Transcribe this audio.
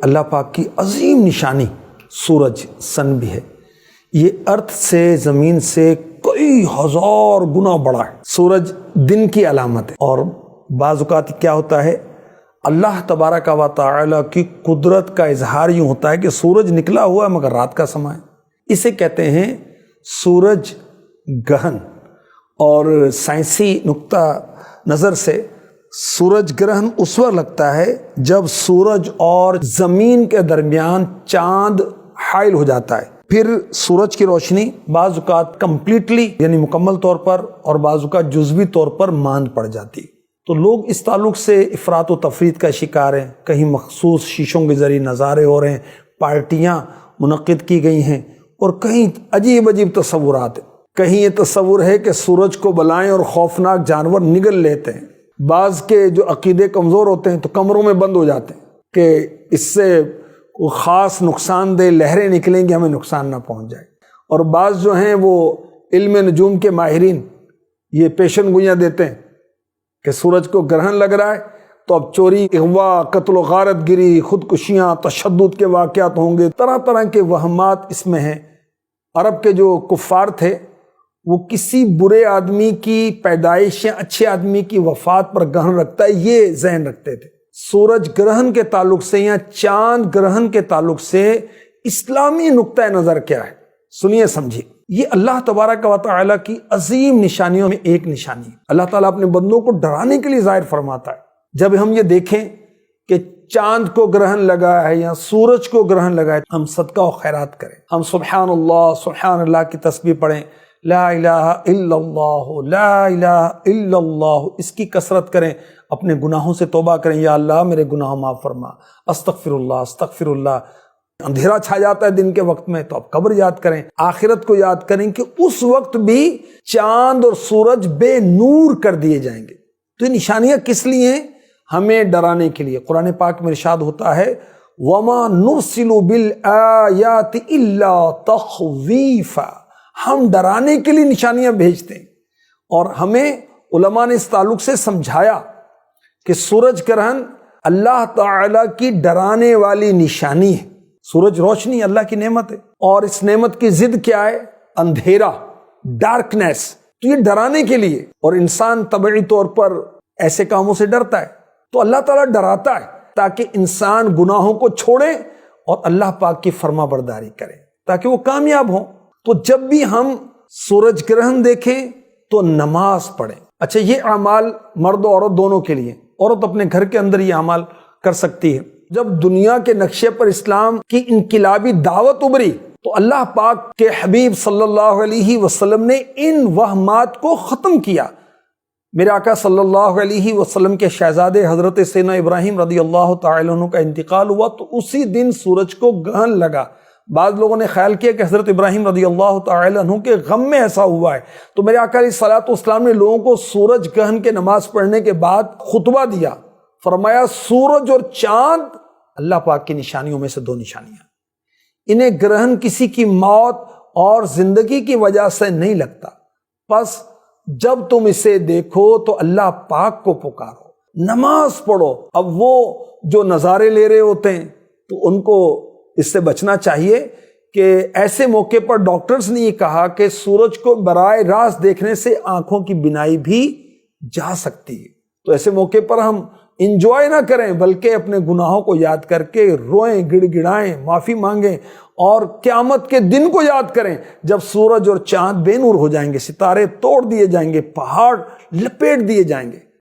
اللہ پاک کی عظیم نشانی سورج سن بھی ہے، یہ ارتھ سے زمین سے کئی ہزار گنا بڑا ہے۔ سورج دن کی علامت ہے، اور بعض اوقات کیا ہوتا ہے، اللہ تبارک و تعالی کی قدرت کا اظہار یوں ہوتا ہے کہ سورج نکلا ہوا ہے مگر رات کا سماں ہے، اسے کہتے ہیں سورج گرہن۔ اور سائنسی نقطہ نظر سے سورج گرہن اس وقت لگتا ہے جب سورج اور زمین کے درمیان چاند حائل ہو جاتا ہے، پھر سورج کی روشنی بعض اوقات کمپلیٹلی یعنی مکمل طور پر اور بعض اوقات جزوی طور پر ماند پڑ جاتی۔ تو لوگ اس تعلق سے افراط و تفریط کا شکار ہیں، کہیں مخصوص شیشوں کے ذریعے نظارے ہو رہے ہیں، پارٹیاں منعقد کی گئی ہیں، اور کہیں عجیب عجیب تصورات ہیں۔ کہیں یہ تصور ہے کہ سورج کو بلائیں اور خوفناک جانور نگل لیتے ہیں، بعض کے جو عقیدے کمزور ہوتے ہیں تو کمروں میں بند ہو جاتے ہیں کہ اس سے خاص نقصان دہ لہریں نکلیں گی، ہمیں نقصان نہ پہنچ جائے۔ اور بعض جو ہیں وہ علم نجوم کے ماہرین یہ پیشن گوئیاں دیتے ہیں کہ سورج کو گرہن لگ رہا ہے تو اب چوری، اغوا، قتل و غارت گری، خودکشیاں، تشدد کے واقعات ہوں گے، طرح طرح کے وہمات اس میں ہیں۔ عرب کے جو کفار تھے وہ کسی برے آدمی کی پیدائش یا اچھے آدمی کی وفات پر گرہن رکھتا ہے یہ ذہن رکھتے تھے۔ سورج گرہن کے تعلق سے یا چاند گرہن کے تعلق سے اسلامی نقطہ نظر کیا ہے، سنیے سمجھیے۔ یہ اللہ تبارک و تعالیٰ کی عظیم نشانیوں میں ایک نشانی ہے۔ اللہ تعالیٰ اپنے بندوں کو ڈرانے کے لیے ظاہر فرماتا ہے۔ جب ہم یہ دیکھیں کہ چاند کو گرہن لگا ہے یا سورج کو گرہن لگا ہے، ہم صدقہ و خیرات کریں، ہم سبحان اللہ کی تسبیح پڑھیں، لا الہ الا اللہ، لا الہ الا اللہ، اس کی کثرت کریں، اپنے گناہوں سے توبہ کریں، یا اللہ میرے گناہ معاف فرما، استغفر اللہ۔ اندھیرا چھا جاتا ہے دن کے وقت میں تو آپ قبر یاد کریں، آخرت کو یاد کریں کہ اس وقت بھی چاند اور سورج بے نور کر دیے جائیں گے۔ تو یہ نشانیاں کس لیے ہیں؟ ہمیں ڈرانے کے لیے۔ قرآن پاک میں ارشاد ہوتا ہے وَمَا نُرْسِلُ بِالْآيَاتِ إِلَّا تَخْوِيفًا، ہم ڈرانے کے لیے نشانیاں بھیجتے ہیں۔ اور ہمیں علماء نے اس تعلق سے سمجھایا کہ سورج گرہن اللہ تعالی کی ڈرانے والی نشانی ہے۔ سورج روشنی اللہ کی نعمت ہے، اور اس نعمت کی ضد کیا ہے؟ اندھیرا، ڈارکنیس۔ تو یہ ڈرانے کے لیے، اور انسان طبعی طور پر ایسے کاموں سے ڈرتا ہے، تو اللہ تعالیٰ ڈراتا ہے تاکہ انسان گناہوں کو چھوڑے اور اللہ پاک کی فرما برداری کرے تاکہ وہ کامیاب ہوں۔ تو جب بھی ہم سورج گرہن دیکھیں تو نماز پڑھیں۔ اچھا، یہ اعمال مرد و عورت دونوں کے لیے، عورت اپنے گھر کے اندر یہ اعمال کر سکتی ہے۔ جب دنیا کے نقشے پر اسلام کی انقلابی دعوت ابھری تو اللہ پاک کے حبیب صلی اللہ علیہ وسلم نے ان وہمات کو ختم کیا۔ میرے آقا صلی اللہ علیہ وسلم کے شہزادے حضرت سیدنا ابراہیم رضی اللہ تعالی عنہ کا انتقال ہوا تو اسی دن سورج کو گرہن لگا۔ بعض لوگوں نے خیال کیا کہ حضرت ابراہیم رضی اللہ تعالی عنہ کے غم میں ایسا ہوا ہے، تو میرے آقا علیہ الصلوۃ والسلام نے لوگوں کو سورج گرہن کے نماز پڑھنے کے بعد خطبہ دیا، فرمایا سورج اور چاند اللہ پاک کی نشانیوں میں سے دو نشانیاں، انہیں گرہن کسی کی موت اور زندگی کی وجہ سے نہیں لگتا، بس جب تم اسے دیکھو تو اللہ پاک کو پکارو، نماز پڑھو۔ اب وہ جو نظارے لے رہے ہوتے ہیں تو ان کو اس سے بچنا چاہیے کہ ایسے موقع پر ڈاکٹرز نے یہ کہا کہ سورج کو براہ راست دیکھنے سے آنکھوں کی بینائی بھی جا سکتی ہے، تو ایسے موقع پر ہم انجوائے نہ کریں بلکہ اپنے گناہوں کو یاد کر کے روئیں، گڑ گڑائیں، معافی مانگیں، اور قیامت کے دن کو یاد کریں جب سورج اور چاند بے نور ہو جائیں گے، ستارے توڑ دیے جائیں گے، پہاڑ لپیٹ دیے جائیں گے۔